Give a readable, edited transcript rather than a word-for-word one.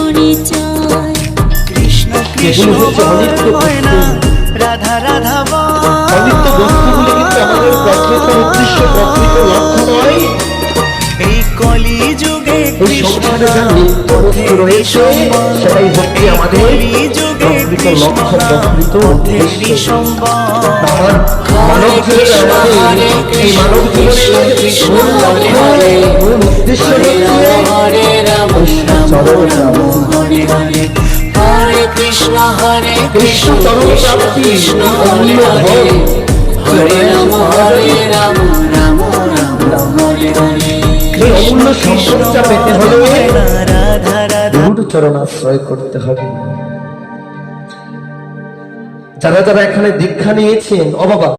পরিচয়। কৃষ্ণ কৃষ্ণ বলে না রাধা রাধা অনিত্য বস্তুগুলি কিন্তু আমাদের প্রকৃত উদ্দেশ্য, প্রকৃত লক্ষ্য নয়। এই কলি যুগে এই সংসারে যা নিত্য বস্তু রয়েছে সেটাই হচ্ছে আমাদের প্রকৃত লক্ষ্য, প্রকৃত উদ্দেশ্য। আমার মানব জীবনে আমাদের এই মানব জীবনের মূল লক্ষ্য, মূল উদ্দেশ্য হচ্ছে কৃষ্ণ হরে কৃষ্ণ চরণ প্রাপ্তি, অমূল্য ধন। এই অমূল্য সম্পদটা পেতে হলে গুরু চরণাশ্রয় করতে হবে। যারা যারা এখানে দীক্ষা নিয়েছেন, ও বাবা